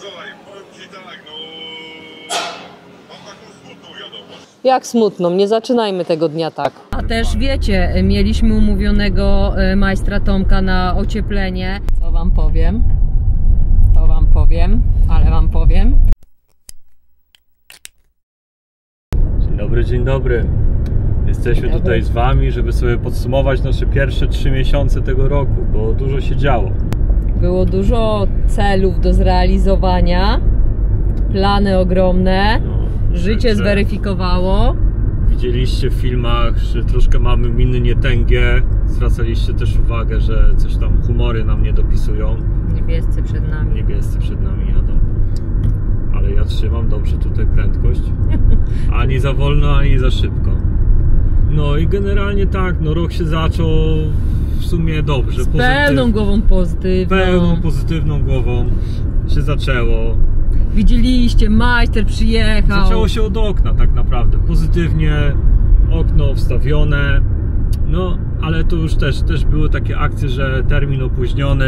Słuchaj, powiem ci tak, no... Mam taką smutną wiadomość. Jak smutno, nie zaczynajmy tego dnia tak. A też wiecie, mieliśmy umówionego majstra Tomka na ocieplenie. Co wam powiem? To wam powiem, ale wam powiem. Dzień dobry. Jesteśmy tutaj z wami, żeby sobie podsumować nasze pierwsze 3 miesiące tego roku, bo dużo się działo. Było dużo celów do zrealizowania, plany ogromne, życie zweryfikowało. Widzieliście w filmach, że troszkę mamy miny nietęgie. Zwracaliście też uwagę, że coś tam humory nam nie dopisują. Niebiescy przed nami. Niebiescy przed nami jadą. Ale ja trzymam dobrze tutaj prędkość. Ani za wolno, ani za szybko. No i generalnie tak, no rok się zaczął w sumie dobrze. Z pełną głową pozytywną. Pełną pozytywną głową się zaczęło. Widzieliście, majster przyjechał. Zaczęło się od okna tak naprawdę. Pozytywnie, okno wstawione. No, ale to już też były takie akcje, że termin opóźniony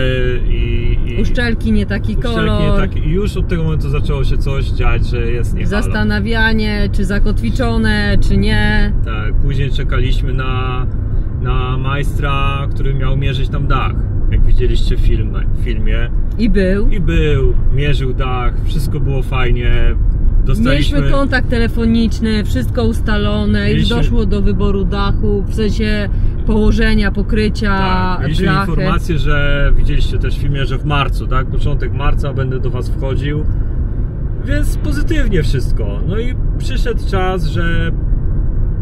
i uszczelki nie taki kolor. I już od tego momentu zaczęło się coś dziać, że jest nie halo. Zastanawianie, czy zakotwiczone, czy nie. Tak, później czekaliśmy na majstra, który miał mierzyć tam dach. Jak widzieliście w filmie. I był, mierzył dach, wszystko było fajnie. Mieliśmy kontakt telefoniczny, wszystko ustalone, już doszło do wyboru dachu, w sensie położenia, pokrycia, tak, mieliśmy blachy. informację, że widzieliście też w filmie, że w marcu, tak? Początek marca będę do was wchodził, więc pozytywnie wszystko. No i przyszedł czas, że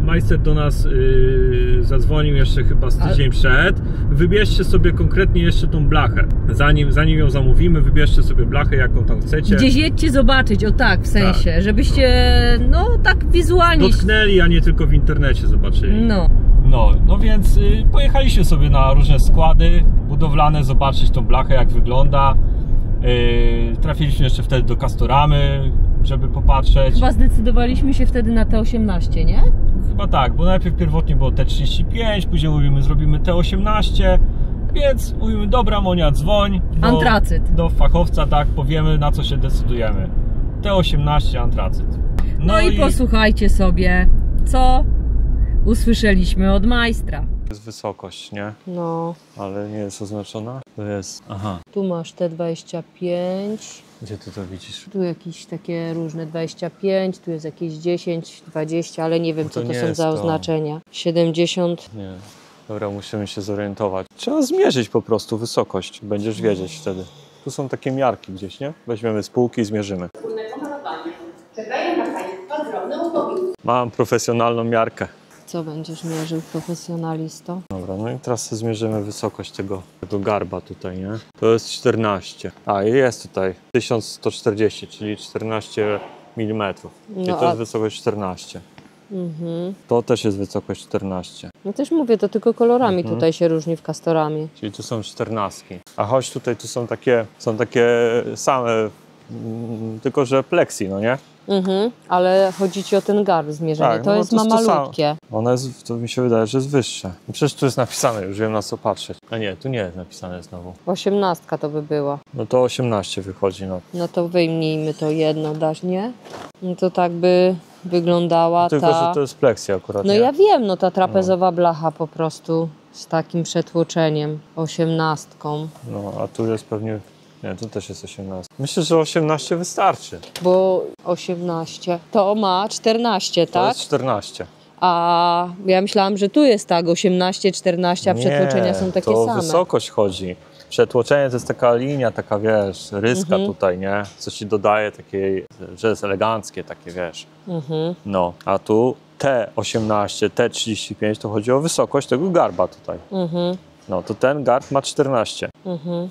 majster do nas zadzwonił jeszcze chyba z tydzień przed. Wybierzcie sobie konkretnie jeszcze tą blachę. Zanim ją zamówimy, wybierzcie sobie blachę, jaką tam chcecie. Gdzieś jedźcie zobaczyć, o tak, w sensie, tak, żebyście no tak wizualnie dotknęli, a nie tylko w internecie zobaczyli. No więc pojechaliśmy sobie na różne składy budowlane, zobaczyć tą blachę, jak wygląda. Trafiliśmy jeszcze wtedy do Castoramy, żeby popatrzeć. Chyba zdecydowaliśmy się wtedy na T18, nie? Chyba tak, bo najpierw pierwotnie było T35, później mówimy, zrobimy T18, więc mówimy, dobra Monia, dzwoń do fachowca, tak, powiemy, na co się decydujemy. T18 antracyt. No i posłuchajcie sobie, co usłyszeliśmy od majstra. To jest wysokość, nie? No. Ale nie jest oznaczona? To jest, aha. Tu masz T25. Gdzie ty to widzisz? Tu jakieś takie różne 25, tu jest jakieś 10, 20, ale nie wiem, co to są za oznaczenia. 70. Nie. Dobra, musimy się zorientować. Trzeba zmierzyć po prostu wysokość. Będziesz wiedzieć wtedy. Tu są takie miarki gdzieś, nie? Weźmiemy z półki i zmierzymy. Czekają na Państwa drobne upominki. Mam profesjonalną miarkę. Co będziesz mierzył, profesjonalisto? Dobra, no i teraz sobie zmierzymy wysokość tego garba tutaj, nie? To jest 14. A, i jest tutaj 1140, czyli 14 mm. I to jest wysokość 14. To też jest wysokość 14. No też mówię, to tylko kolorami tutaj się różni w Castoramie. Czyli tu są 14. A choć tutaj tu są takie same, tylko że plexi, no nie? Ale chodzi ci o ten garb zmierzenie. Tak, to jest malutkie. Ona jest, to mi się wydaje, że jest wyższe. Przecież tu jest napisane, już wiem na co patrzeć. A nie, tu nie jest napisane znowu. 18 to by była. No to 18 wychodzi, no. No to wyjmijmy to jedno, dasz, nie? No to tak by wyglądała tylko, że to jest plexi akurat, no nie? ja wiem, no ta trapezowa blacha po prostu z takim przetłoczeniem, 18. No, a tu jest pewnie... Nie, tu też jest 18. Myślę, że 18 wystarczy. Bo 18 to ma 14, tak? To jest 14. A ja myślałam, że tu jest tak 18, 14, a przetłoczenia są takie to same. wysokość chodzi. Przetłoczenie to jest taka linia, taka wiesz, ryska tutaj, nie? Co ci dodaje takiej, że jest eleganckie takie, wiesz. No, a tu T18, T35 to chodzi o wysokość tego garba tutaj. No to ten garb ma 14.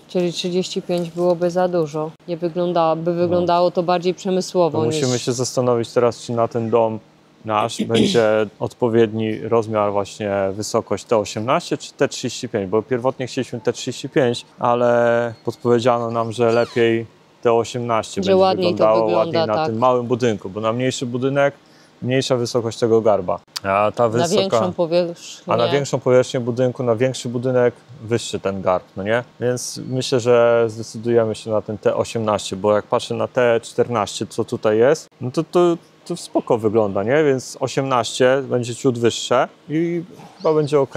Czyli 35 byłoby za dużo. Nie wyglądałoby, wyglądało to bardziej przemysłowo. To musimy się zastanowić teraz, czy na ten dom nasz będzie odpowiedni rozmiar, właśnie wysokość T18 czy T35, bo pierwotnie chcieliśmy T35, ale podpowiedziano nam, że lepiej T18 będzie wyglądało ładniej na tym małym budynku, bo na mniejszy budynek mniejsza wysokość tego garba. A ta Na większą powierzchnię. A na większą powierzchnię budynku, na większy budynek wyższy ten garb, no nie? Więc myślę, że zdecydujemy się na ten T18, bo jak patrzę na T14, co tutaj jest, no to spoko wygląda, nie? Więc 18 będzie ciut wyższe i chyba będzie ok.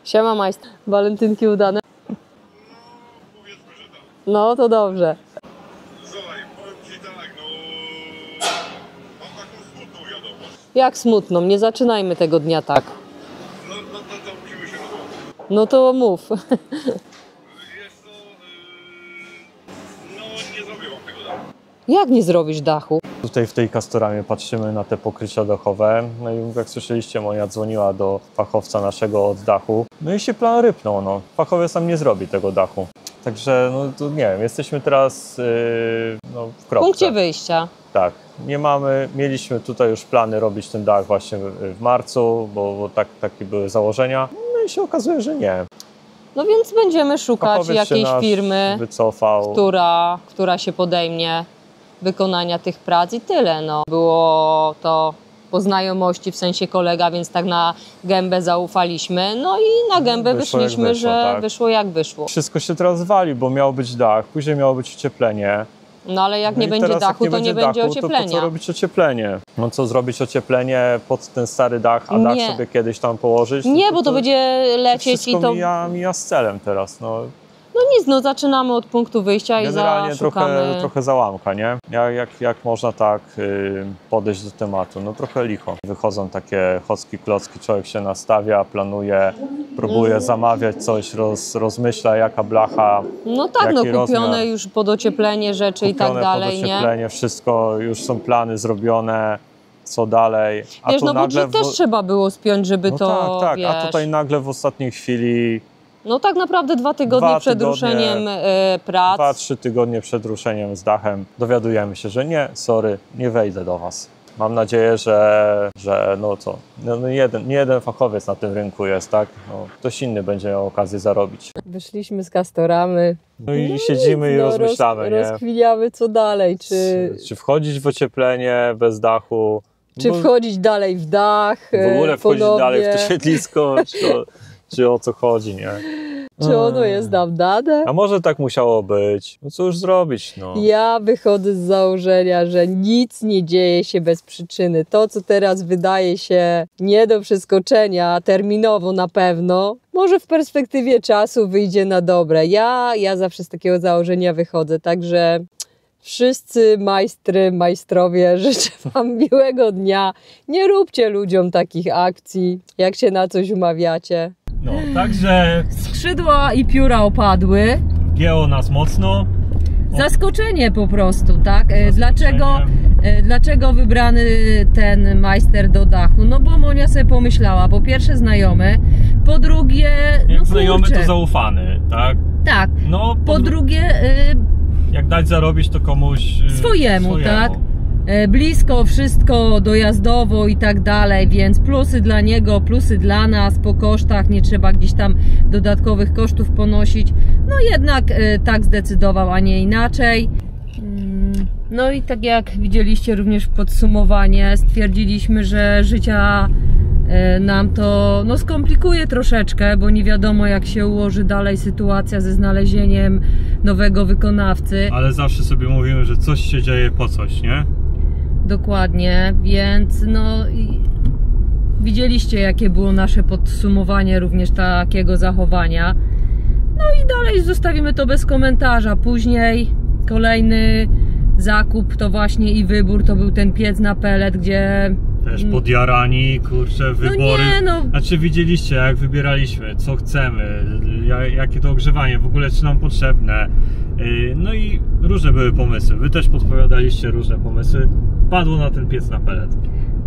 Siema majster. Walentynki udane? Powiedzmy, że tak. No to dobrze. Słuchaj, powiem ci tak, no... Mam taką smutną wiadomość. Jak smutno, nie zaczynajmy tego dnia tak. No to musimy się rozłączyć. No to mów. Jest to... no nie zrobię wam tego dachu. Jak nie zrobisz dachu? Tutaj w tej Castoramie patrzymy na te pokrycia dachowe. No i jak słyszeliście, Monia dzwoniła do fachowca naszego od dachu. No i się plan rypnął, no. Fachowiec nam nie zrobi tego dachu. Także, no to nie wiem, jesteśmy teraz no, w W kropce. punkcie wyjścia. Tak, mieliśmy tutaj już plany robić ten dach właśnie w marcu, bo takie były założenia. No i się okazuje, że nie. No więc będziemy szukać Fachowiec się jakiejś nasz firmy, wycofał. która się podejmie wykonania tych prac i tyle. No. Było to po znajomości, w sensie kolega, więc tak na gębę zaufaliśmy. No i na gębę Wyszło jak wyszliśmy, wyszło, że tak. wyszło jak wyszło. Wszystko się teraz wali, bo miał być dach, później miało być ocieplenie. No ale jak No nie i będzie teraz, dachu, jak to nie będzie dachu, to po ocieplenia. co robić ocieplenie? No co zrobić ocieplenie pod ten stary dach, a dach Nie. sobie kiedyś tam położyć? Nie, No bo to będzie lecieć wszystko i to... mija z celem teraz. No. No nic, no zaczynamy od punktu wyjścia i Generalnie zaszukamy... trochę załamka, nie? Jak można tak podejść do tematu? No trochę licho. Wychodzą takie chocki klocki, człowiek się nastawia, planuje, próbuje zamawiać coś, rozmyśla jaka blacha, No tak, no jaki kupione rozmiar. już pod ocieplenie rzeczy i tak kupione dalej, pod nie? ocieplenie, wszystko, już są plany zrobione, co dalej. A Wiesz, tu no nagle budżet też trzeba było spiąć, żeby no to, tak, wiesz... a tutaj nagle w ostatniej chwili, No tak naprawdę 2 tygodnie 2 przed tygodnie, ruszeniem prac. 2-3 tygodnie przed ruszeniem z dachem dowiadujemy się, że nie, sorry, nie wejdę do was. Mam nadzieję, że no co, nie jeden fachowiec na tym rynku jest, tak? No, ktoś inny będzie miał okazję zarobić. Wyszliśmy z Castoramy. No i siedzimy i rozmyślamy, nie? Rozchwiliamy co dalej, Czy wchodzić w ocieplenie bez dachu? czy wchodzić dalej w dach, W ogóle wchodzić ponownie, dalej w to siedlisko, czy o co chodzi, nie? czy ono jest nam dane? A może tak musiało być? No co już zrobić, no. Ja wychodzę z założenia, że nic nie dzieje się bez przyczyny. To, co teraz wydaje się nie do przeskoczenia, terminowo na pewno, może w perspektywie czasu wyjdzie na dobre. Ja zawsze z takiego założenia wychodzę, także wszyscy majstrowie, życzę wam miłego dnia. Nie róbcie ludziom takich akcji, jak się na coś umawiacie. No, także Skrzydła i pióra opadły. gięło nas mocno. Zaskoczenie po prostu, tak? Zaskoczenie. Dlaczego wybrany ten majster do dachu? No bo Monia sobie pomyślała, po pierwsze znajomy, po drugie... Jak no znajomy kurczę, to zaufany, tak? Tak, No, po drugie jak dać zarobić to komuś swojemu, tak? Blisko, wszystko dojazdowo i tak dalej, więc plusy dla niego, plusy dla nas, po kosztach, nie trzeba gdzieś tam dodatkowych kosztów ponosić. No jednak tak zdecydował, a nie inaczej. No i tak jak widzieliście również podsumowanie, stwierdziliśmy, że życia nam to no, skomplikuje troszeczkę, bo nie wiadomo jak się ułoży dalej sytuacja ze znalezieniem nowego wykonawcy. Ale zawsze sobie mówimy, że coś się dzieje po coś, nie? Dokładnie, więc no i widzieliście jakie było nasze podsumowanie również takiego zachowania. No i dalej zostawimy to bez komentarza. Później kolejny zakup to właśnie i wybór to był ten piec na pelet, gdzie... Też podjarani, kurczę, wybory. nie, no. Znaczy widzieliście jak wybieraliśmy, co chcemy, jakie to ogrzewanie, w ogóle czy nam potrzebne. No i różne były pomysły. Wy też podpowiadaliście różne pomysły. Padło na ten piec na pelet.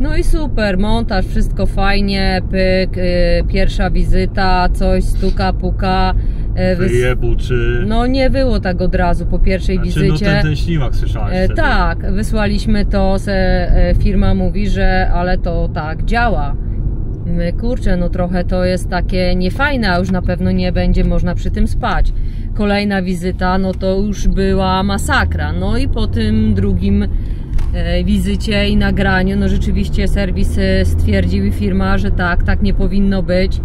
No i super, montaż, wszystko fajnie, pyk, pierwsza wizyta, coś stuka, puka. Wyjebu, czy... No nie było tak od razu po pierwszej wizycie. No ten ślimak słyszałeś wtedy. Tak, wysłaliśmy to, firma mówi, że ale to tak działa. My, kurczę, no trochę to jest takie niefajne, a już na pewno nie będzie można przy tym spać. Kolejna wizyta, no to już była masakra. No i po tym drugim wizycie i nagraniu. No rzeczywiście serwis stwierdził i firma, że tak nie powinno być.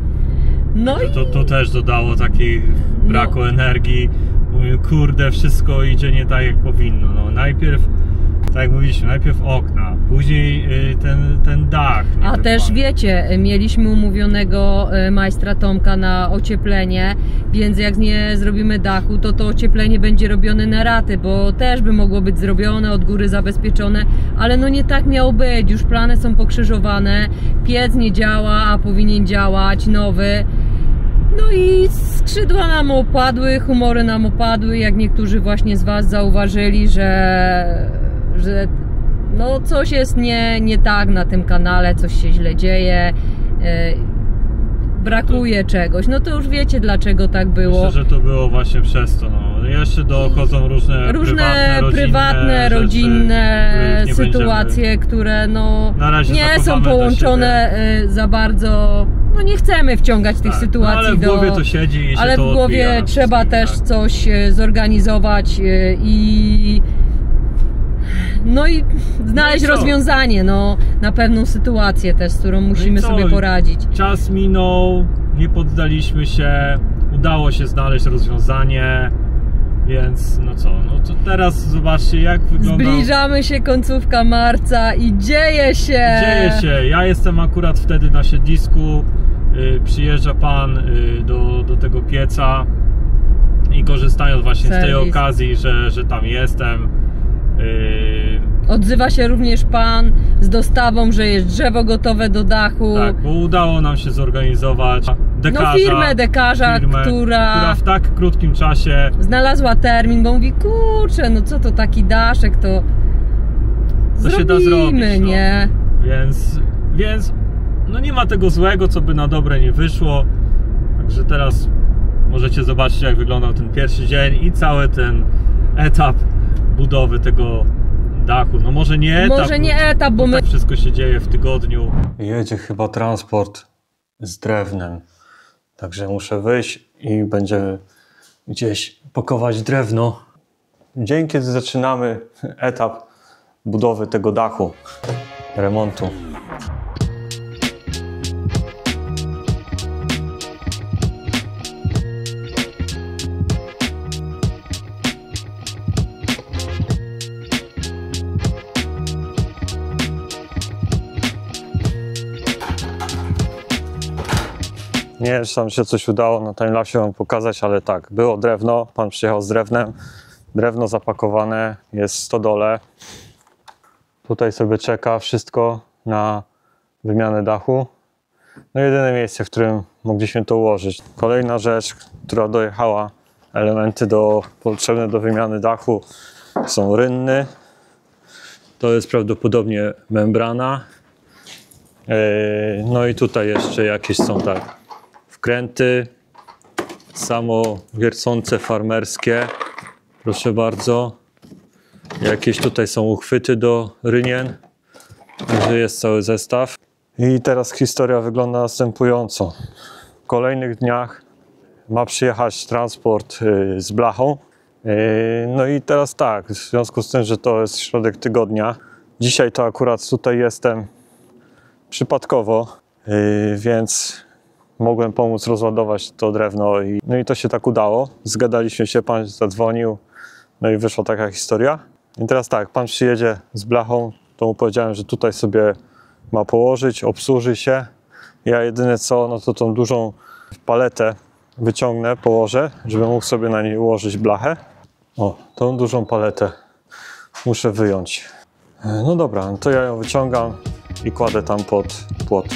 No i to też dodało takiej braku energii. Mówię, kurde, wszystko idzie nie tak jak powinno. No, najpierw, tak jak mówiliśmy, najpierw okna, później ten dach. A też wiecie, mieliśmy umówionego majstra Tomka na ocieplenie, więc jak nie zrobimy dachu, to ocieplenie będzie robione na raty, bo też by mogło być zrobione, od góry zabezpieczone, ale no nie tak miało być, już plany są pokrzyżowane, piec nie działa, a powinien działać, nowy. No i skrzydła nam opadły, humory nam opadły, jak niektórzy właśnie z Was zauważyli, że no coś jest nie tak na tym kanale, coś się źle dzieje, brakuje czegoś. No to już wiecie, dlaczego tak było. Myślę, że to było właśnie przez to. No. Jeszcze dochodzą różne prywatne, rodzinne sytuacje, które no nie są połączone za bardzo. No nie chcemy wciągać tych sytuacji, ale w głowie to siedzi i się ale to w głowie trzeba też coś zorganizować i znaleźć rozwiązanie na pewną sytuację też, z którą musimy sobie poradzić. Czas minął, nie poddaliśmy się, udało się znaleźć rozwiązanie, więc no co, no to teraz zobaczcie, jak wygląda. Zbliżamy się, końcówka marca i dzieje się! Dzieje się, ja jestem akurat wtedy na siedlisku, przyjeżdża pan do tego pieca i korzystając właśnie z tej okazji, że tam jestem. Odzywa się również pan z dostawą, że jest drzewo gotowe do dachu. Tak, bo udało nam się zorganizować firmę dekarza, która w tak krótkim czasie znalazła termin, bo mówi, kurczę, no co to taki daszek, to się da zrobić, nie? Więc no nie ma tego złego, co by na dobre nie wyszło. Także teraz możecie zobaczyć, jak wyglądał ten pierwszy dzień i cały ten etap budowy tego dachu. No może nie etap, bo tak wszystko się dzieje w tygodniu. Jedzie chyba transport z drewnem. Także muszę wyjść i będziemy gdzieś pakować drewno. Dzień, kiedy zaczynamy etap budowy tego dachu, remontu. Nie wiem, czy tam się coś udało na timelapsie wam pokazać, ale tak, było drewno, pan przyjechał z drewnem, drewno zapakowane jest w stodole. Tutaj sobie czeka wszystko na wymianę dachu. No jedyne miejsce, w którym mogliśmy to ułożyć. Kolejna rzecz, która dojechała, elementy potrzebne do wymiany dachu są rynny. To jest prawdopodobnie membrana. No i tutaj jeszcze jakieś są wkręty samowiercące farmerskie, proszę bardzo. Jakieś tutaj są uchwyty do rynien, także jest cały zestaw. I teraz historia wygląda następująco. W kolejnych dniach ma przyjechać transport z blachą. No i teraz tak, w związku z tym, że to jest środek tygodnia, dzisiaj to akurat tutaj jestem przypadkowo, więc mogłem pomóc rozładować to drewno no i to się tak udało. Zgadaliśmy się, pan zadzwonił, no i wyszła taka historia. I teraz tak, pan przyjedzie z blachą, to mu powiedziałem, że tutaj sobie ma położyć, obsłuży się. Ja jedyne co, no to tą dużą paletę wyciągnę, położę, żeby mógł sobie na niej ułożyć blachę. O, tą dużą paletę muszę wyjąć. No dobra, no to ja ją wyciągam i kładę tam pod płot.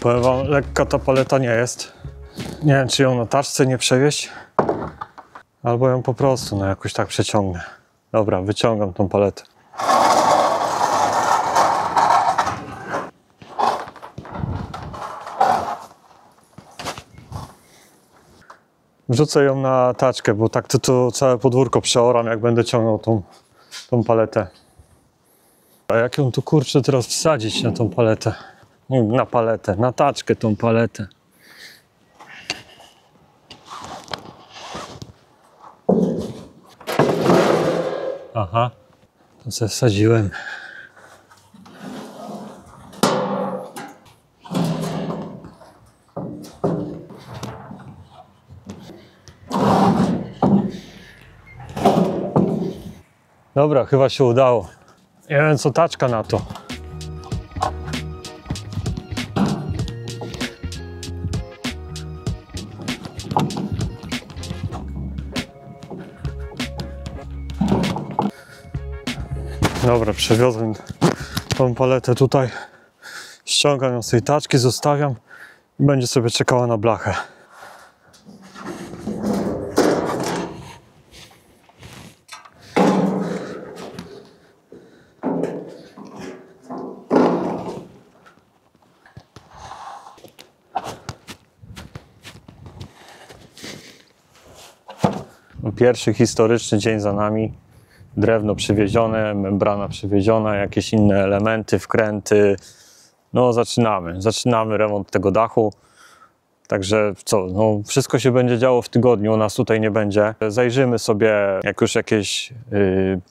Powiem wam, lekka ta paleta nie jest. Nie wiem, czy ją na taczce nie przewieźć, albo ją po prostu jakoś tak przeciągnę. Dobra, wyciągam tą paletę. Wrzucę ją na taczkę, bo tak to całe podwórko przeoram, jak będę ciągnął tą paletę. A jak ją tu kurczę teraz wsadzić na tą paletę? Na paletę, na taczkę tą paletę. Aha, to zasadziłem. Dobra, chyba się udało. Nie wiem, co taczka na to. Dobra, przewiozłem tą paletę tutaj. Ściągam ją z tej taczki, zostawiam i będzie sobie czekała na blachę. Pierwszy historyczny dzień za nami. Drewno przywiezione, membrana przywieziona, jakieś inne elementy, wkręty. No zaczynamy remont tego dachu. Także co, no wszystko się będzie działo w tygodniu, nas tutaj nie będzie. Zajrzymy sobie, jak już jakieś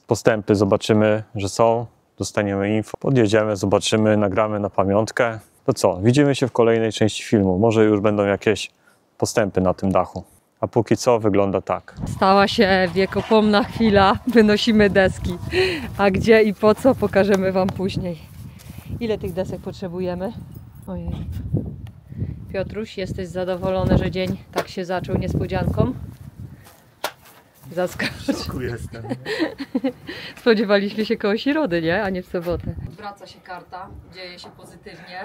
postępy zobaczymy, że są, dostaniemy info, podjedziemy, zobaczymy, nagramy na pamiątkę. To co, widzimy się w kolejnej części filmu, może już będą jakieś postępy na tym dachu. A póki co wygląda tak. Stała się wiekopomna chwila, wynosimy deski. A gdzie i po co pokażemy Wam później. Ile tych desek potrzebujemy? Ojej. Piotruś, jesteś zadowolony, że dzień tak się zaczął niespodzianką? Zaskoczył. Jestem. Spodziewaliśmy się koło środy, nie? A nie w sobotę. Wraca się karta, dzieje się pozytywnie.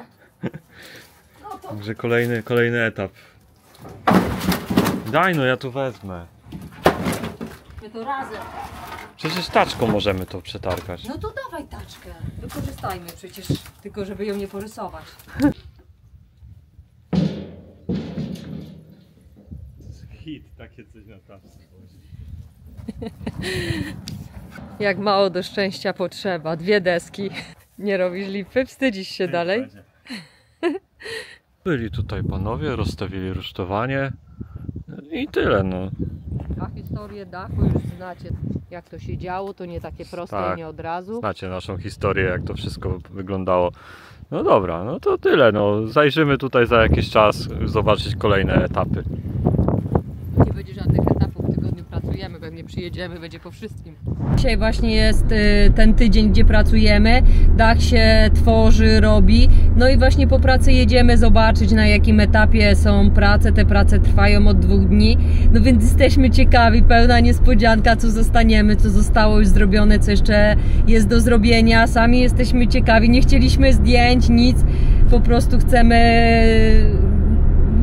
No to... Także kolejny etap. Daj no, ja tu wezmę. My to razem. Przecież taczką możemy to przetargać. No to dawaj taczkę. Wykorzystajmy przecież, tylko żeby ją nie porysować. Hit, takie coś na taczce. Jak mało do szczęścia potrzeba. 2 deski. Nie robisz lipy? Wstydzisz się dalej? Byli tutaj panowie, rozstawili rusztowanie i tyle no. A historię dachu już znacie, jak to się działo, to nie takie proste Tak. i nie od razu. Znacie naszą historię, jak to wszystko wyglądało. No dobra, no to tyle, no zajrzymy tutaj za jakiś czas, zobaczyć kolejne etapy. Nie będzie żadnych etapów, w tygodniu pracujemy, pewnie przyjedziemy, będzie po wszystkim. Dzisiaj właśnie jest ten tydzień, gdzie pracujemy, dach się tworzy, robi, no i właśnie po pracy jedziemy zobaczyć, na jakim etapie są prace. Te prace trwają od 2 dni, no więc jesteśmy ciekawi, pełna niespodzianka, co zostaniemy, co zostało już zrobione, co jeszcze jest do zrobienia. Sami jesteśmy ciekawi, nie chcieliśmy zdjęć, nic, po prostu chcemy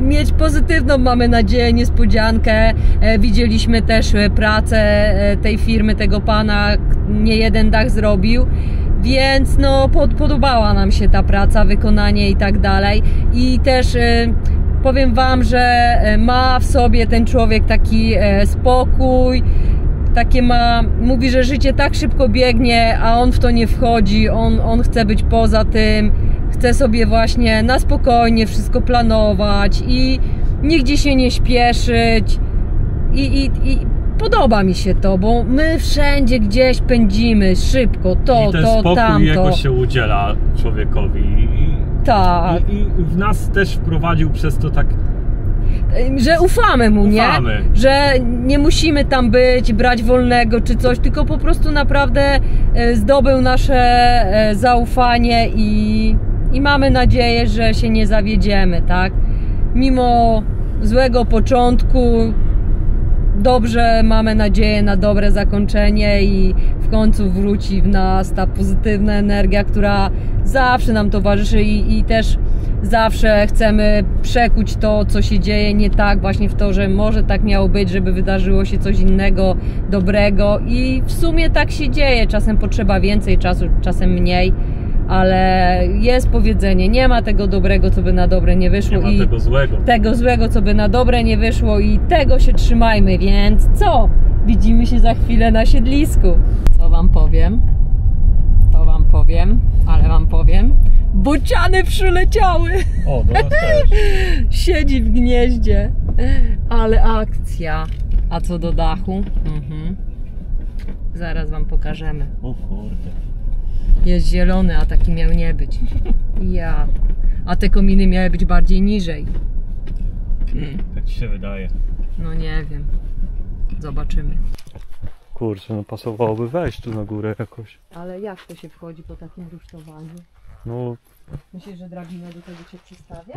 mieć pozytywną, mamy nadzieję, niespodziankę. Widzieliśmy też pracę tej firmy, tego pana, nie jeden dach zrobił, więc no podobała nam się ta praca, wykonanie i tak dalej. I też powiem Wam, że ma w sobie ten człowiek taki spokój, takie mówi, że życie tak szybko biegnie, a on w to nie wchodzi, on chce być poza tym. Chcę sobie właśnie na spokojnie wszystko planować i nigdzie się nie śpieszyć i podoba mi się to, bo my wszędzie gdzieś pędzimy szybko, to, I ten to, spokój tamto. jakoś się udziela człowiekowi. Tak. I w nas też wprowadził przez to tak... Że ufamy mu, nie? Że nie musimy tam być, brać wolnego czy coś, tylko po prostu naprawdę zdobył nasze zaufanie i mamy nadzieję, że się nie zawiedziemy, tak? Mimo złego początku, dobrze, mamy nadzieję na dobre zakończenie i w końcu wróci w nas ta pozytywna energia, która zawsze nam towarzyszy i też zawsze chcemy przekuć to, co się dzieje, nie tak właśnie w to, że może tak miało być, żeby wydarzyło się coś innego, dobrego i w sumie tak się dzieje. Czasem potrzeba więcej czasu, czasem mniej, ale jest powiedzenie, nie ma tego dobrego, co by na dobre nie wyszło. Nie ma tego złego. Tego złego, co by na dobre nie wyszło i tego się trzymajmy, więc co? Widzimy się za chwilę na siedlisku. Co Wam powiem? To Wam powiem, ale Wam powiem. Bociany przyleciały! O, do nas też. Siedzi w gnieździe. Ale akcja. A co do dachu? Zaraz wam pokażemy. O kurde. Jest zielony, a taki miał nie być. Ja. A te kominy miały być bardziej niżej. Tak ci się wydaje. No nie wiem. Zobaczymy. Kurczę, no pasowałoby wejść tu na górę jakoś. Ale jak to się wchodzi po takim rusztowaniu? No, Myślisz, że drabina do tego cię przystawia?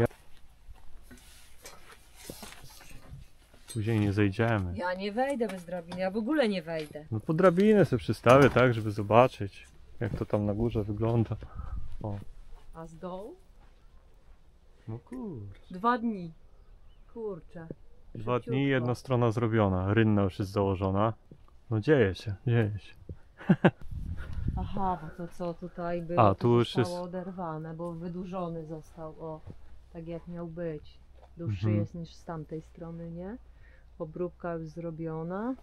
później nie zejdziemy. Ja nie wejdę bez drabiny, ja w ogóle nie wejdę. No po drabinę sobie przystawię, tak, żeby zobaczyć, jak to tam na górze wygląda. O, A z dołu? no kurczę. 2 dni. Kurczę. 2 dni, jedna strona zrobiona, rynna już jest założona. No dzieje się, dzieje się. Aha, bo to co tutaj było, A, tu to już zostało jest- oderwane, bo wydłużony został, o, tak jak miał być. Dłuższy Mhm. jest niż z tamtej strony, nie? Obróbka już zrobiona.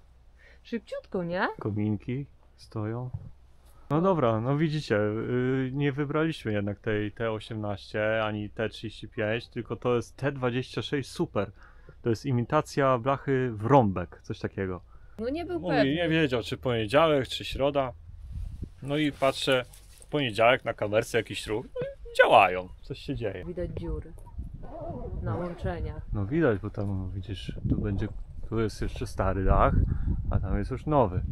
Szybciutko, nie? Kominki stoją. No dobra, no widzicie, nie wybraliśmy jednak tej T18 ani T35, tylko to jest T26 Super. To jest imitacja blachy w rąbek, coś takiego. No nie był Mówi, pewny. nie wiedział, czy poniedziałek, czy środa. No i patrzę, w poniedziałek na kamerce jakiś ruch. No i działają, coś się dzieje. Widać dziury na łączeniach. No widać, bo tam widzisz, tu jest jeszcze stary dach, a tam jest już nowy.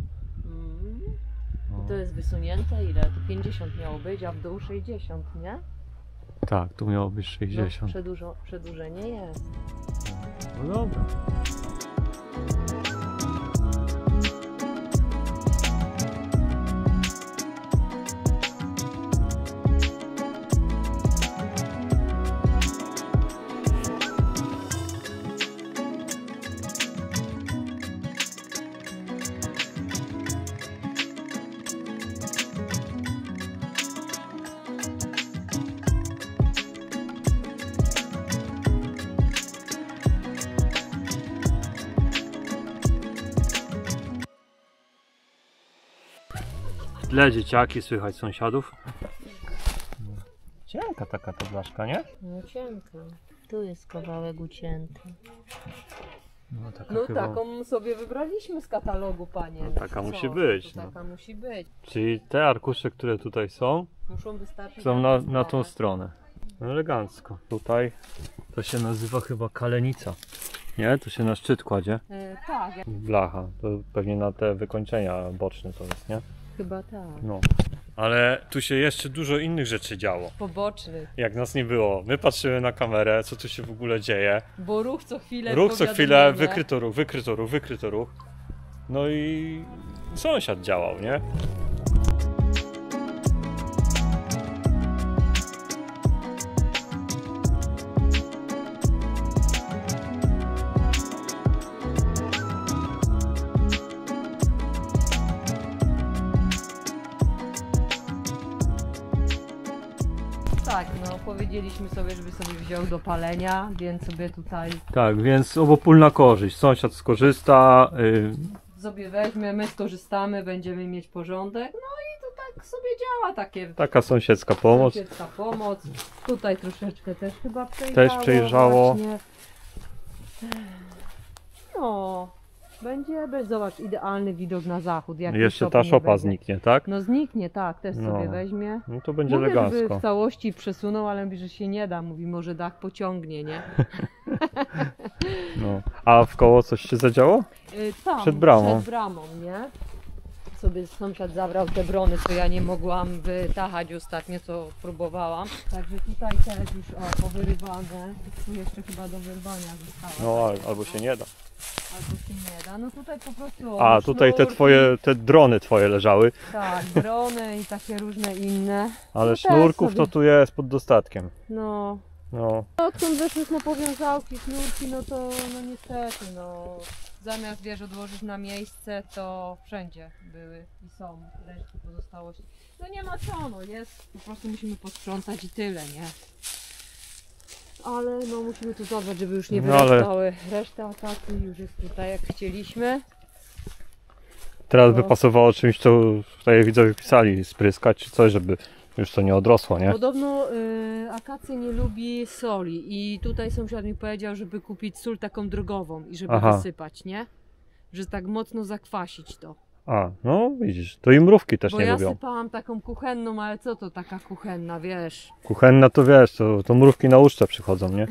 Mm. No. To jest wysunięte ile? Tu 50 miało być, a w dół 60, nie? Tak, tu miało być No, 60. przedłużenie jest. No dobra. W tle dzieciaki, słychać sąsiadów. Cienka taka ta blaszka, nie? No cienka. Tu jest kawałek ucięty. No taka No chyba. taką sobie wybraliśmy z katalogu, panie. No, taka Co? musi być, To no. taka musi być. Czyli te arkusze, które tutaj są, Muszą wystarczyć. są na tą stronę. No elegancko. Tutaj to się nazywa chyba kalenica. Nie? To się na szczyt kładzie. Tak, Blacha. To pewnie na te wykończenia boczne to jest, nie? chyba tak. No. Ale tu się jeszcze dużo innych rzeczy działo. Poboczny. Jak nas nie było. My patrzymy na kamerę, co tu się w ogóle dzieje. Bo ruch co chwilę. Ruch co chwilę, powiadomienie. wykryto ruch, wykryto ruch, wykryto ruch. No i sąsiad działał, nie? Tak, no powiedzieliśmy sobie, żeby sobie wziął do palenia, więc sobie tutaj Tak, więc obopólna korzyść. Sąsiad skorzysta. sobie weźmie, my skorzystamy, będziemy mieć porządek. No i to tak sobie działa takie. Taka sąsiedzka pomoc. Sąsiedzka pomoc. Tutaj troszeczkę też chyba przejrzało. Też przejrzało. Właśnie. No, będzie, zobacz, idealny widok na zachód. Jak Jeszcze tu ta nie szopa będzie. zniknie, tak? No zniknie, tak, też No. sobie weźmie. No to będzie Mówię, żeby elegancko. w całości przesunął, ale mówi, że się nie da. Mówi, może dach pociągnie, nie? No. A w koło coś się zadziało? Tam, Przed bramą. Przed bramą, nie? Sobie sąsiad zabrał te brony, co ja nie mogłam wytachać ostatnio, co próbowałam. Także tutaj też już powyrywane. Tu jeszcze chyba do wyrwania zostało. No albo się nie da. Albo się nie da. No tutaj po prostu. A tutaj te twoje, te drony twoje leżały. Tak, drony i takie różne inne. Ale No też sznurków sobie. to tu jest pod dostatkiem. No. No. Odkąd weszłyśmy powiązałki, sznurki, no to no niestety, no. Zamiast wiesz, odłożyć na miejsce, to wszędzie były i są resztki pozostałości. No nie ma co, no jest, po prostu musimy posprzątać i tyle, nie? Ale no musimy tu zadbać, żeby już nie No, ale- wyrastały. Reszta ataku już jest tutaj jak chcieliśmy. Teraz No. by pasowało czymś, co tutaj widzowie pisali, spryskać czy coś, żeby już to nie odrosło, nie? Podobno akacja nie lubi soli i tutaj sąsiad mi powiedział, żeby kupić sól taką drogową i żeby Aha. wysypać, nie? Że tak mocno zakwasić to. A, no widzisz, to i mrówki też Bo nie ja lubią. sypałam taką kuchenną, ale co to taka kuchenna, wiesz? Kuchenna to wiesz, to mrówki na uszcze przychodzą, nie?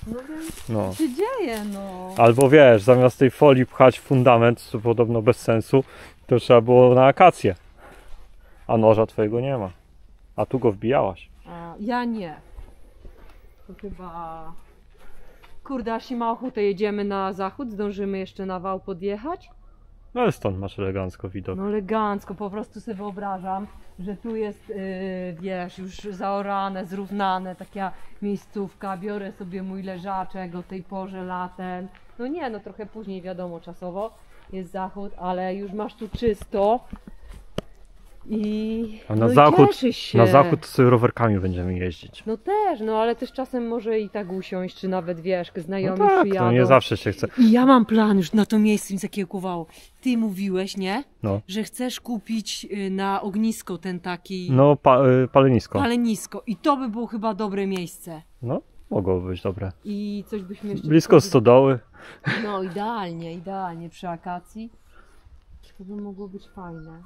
No więc No. co się dzieje, no. Albo wiesz, zamiast tej folii pchać fundament, co podobno bez sensu, to trzeba było na akację. A noża twojego nie ma. A tu go wbijałaś. A ja nie. To chyba... Kurde, aż się ma ochotę, jedziemy na zachód, zdążymy jeszcze na wał podjechać? No ale stąd masz elegancko widok. No elegancko, po prostu sobie wyobrażam, że tu jest, wiesz, już zaorane, zrównane, taka miejscówka, biorę sobie mój leżaczek o tej porze latem. No nie, no trochę później wiadomo czasowo jest zachód, ale już masz tu czysto i, A na no zachód, i cieszysz się. na zachód to sobie rowerkami będziemy jeździć. No też, no ale też czasem może i tak usiąść, czy nawet wiesz, No znajomi tak, przyjadą. to nie zawsze się chce. I ja mam plan już na to miejsce, mi zakiełkowało. Ty mówiłeś, nie? No, Że chcesz kupić na ognisko ten taki no palenisko. palenisko i to by było chyba dobre miejsce. No, mogłoby być dobre. I coś byśmy jeszcze... Blisko stodoły. No idealnie przy akacji. To by mogło być fajne.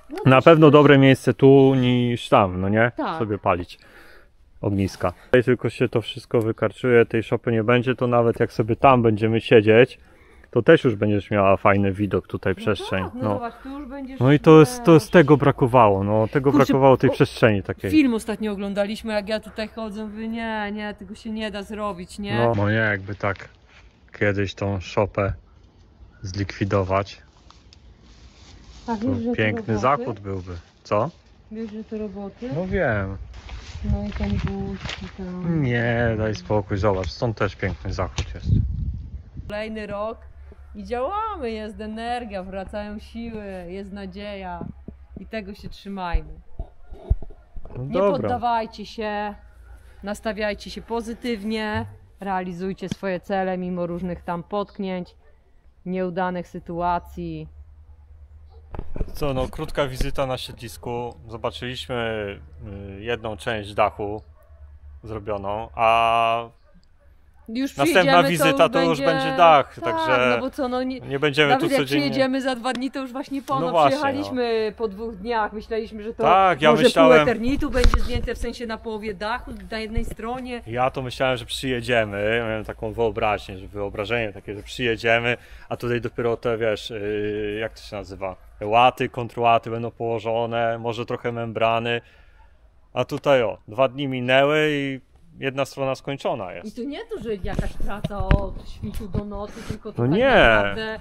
No Na też- pewno dobre miejsce tu niż tam, no nie? Tak. Sobie palić ogniska. Tutaj tylko się to wszystko wykarczuje, tej szopy nie będzie, to nawet jak sobie tam będziemy siedzieć, to też już będziesz miała fajny widok tutaj, przestrzeń. Tak, no, No. zobacz, tu już będziesz... No i to jest tego brakowało, no tego Kurczę, brakowało tej przestrzeni takiej. Film ostatnio oglądaliśmy, jak ja tutaj chodzę, mówię, nie, tego się nie da zrobić, nie? No nie, jakby tak kiedyś tą szopę zlikwidować, A to wiesz, że to piękny roboty? zachód byłby. Co? Wiesz, że to roboty? No wiem. No i ten guzik tam. Nie, daj spokój, zobacz, stąd też piękny zachód jest. Kolejny rok i działamy, jest energia, wracają siły, jest nadzieja i tego się trzymajmy. No Nie dobra. poddawajcie się, nastawiajcie się pozytywnie, realizujcie swoje cele mimo różnych tam potknięć, nieudanych sytuacji. Co, no krótka wizyta na siedlisku. Zobaczyliśmy jedną część dachu zrobioną, a Już następna przyjedziemy, wizyta to już będzie dach, tak, także no bo co, no nie... nie będziemy Nawet tu jak codziennie. przyjedziemy za 2 dni, to już właśnie po, No no właśnie, przyjechaliśmy po 2 dniach, myśleliśmy, że to Tak, ja może myślałem- pół eternitu będzie zdjęte, w sensie na połowie dachu, na jednej stronie. Ja to myślałem, że przyjedziemy, miałem taką wyobraźnię, że wyobrażenie takie, że przyjedziemy, a tutaj dopiero te, wiesz, jak to się nazywa, łaty, kontrłaty będą położone, może trochę membrany, a tutaj 2 dni minęły i jedna strona skończona I jest. to nie to, że jakaś praca od świtu do nocy, tylko to No tak nie. naprawdę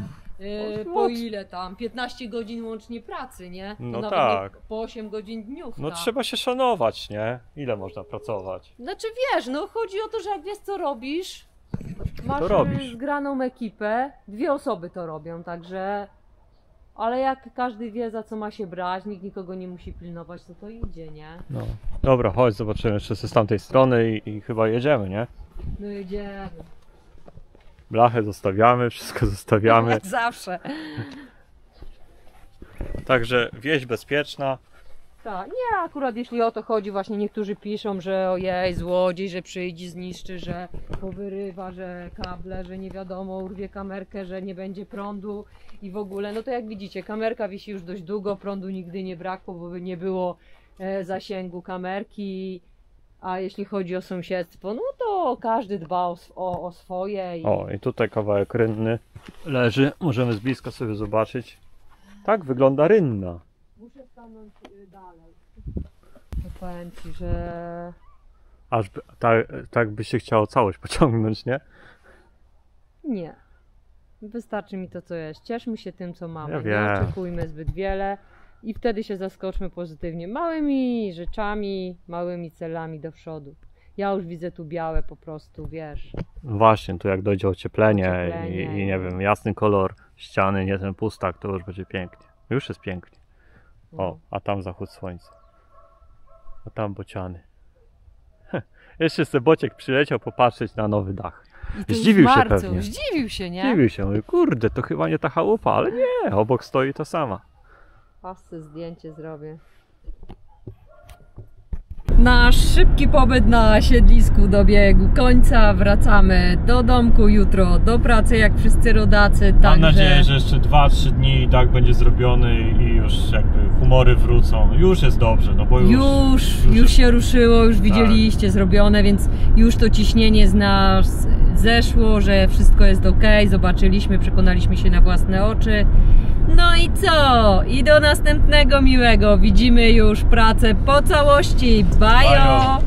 No, po ile tam, 15 godzin łącznie pracy, nie? To No nawet tak. nie po 8 godzin dniówka. No trzeba się szanować, nie? Ile można pracować? Znaczy wiesz, no chodzi o to, że jak wiesz co robisz, masz To robisz. zgraną ekipę, 2 osoby to robią, także... Ale jak każdy wie, za co ma się brać, nikt nikogo nie musi pilnować, to idzie, nie? No. Dobra, chodź, zobaczymy jeszcze z tamtej strony i chyba jedziemy, nie? No jedziemy. Blachę zostawiamy, wszystko zostawiamy. Jak zawsze. Także wieś bezpieczna. Tak, nie, akurat jeśli o to chodzi, właśnie niektórzy piszą, że ojej, złodziej, że przyjdzie, zniszczy, że powyrywa, że kable, że nie wiadomo, urwie kamerkę, że nie będzie prądu i w ogóle, no to jak widzicie, kamerka wisi już dość długo, prądu nigdy nie brakło, bo by nie było zasięgu kamerki, a jeśli chodzi o sąsiedztwo, no to każdy dba o swoje. O, i tutaj kawałek rynny leży, możemy z bliska sobie zobaczyć. Tak wygląda rynna. Muszę stanąć dalej. To powiem Ci, że... Aż tak by się chciało całość pociągnąć, nie? Nie. Wystarczy mi to, co jest. Cieszmy się tym, co mamy. Ja Nie wiem. oczekujmy zbyt wiele i wtedy się zaskoczmy pozytywnie. Małymi rzeczami, małymi celami do przodu. Ja już widzę tu białe po prostu, wiesz. Właśnie, tu jak dojdzie ocieplenie, Ocieplenie. I nie wiem, jasny kolor ściany, nie ten pustak, to już będzie pięknie. Już jest pięknie. O, a tam zachód słońca. A tam bociany. Jeszcze sobie Bociek przyleciał popatrzeć na nowy dach. I to już Zdziwił w się marcu. pewnie. Zdziwił się, nie? Dziwił się, mówi, kurde, to chyba nie ta chałupa, ale nie, obok stoi ta sama. Pasce zdjęcie zrobię. nasz szybki pobyt na siedlisku dobiegł końca. Wracamy do domku jutro, do pracy jak wszyscy rodacy. Mam nadzieję, że jeszcze 2-3 dni i tak będzie zrobiony i już jakby humory wrócą. Już jest dobrze, no bo już się ruszyło, już widzieliście zrobione, więc już to ciśnienie z nas zeszło, że wszystko jest ok. Zobaczyliśmy, przekonaliśmy się na własne oczy. No i co? I do następnego miłego. Widzimy już pracę po całości. Bajo!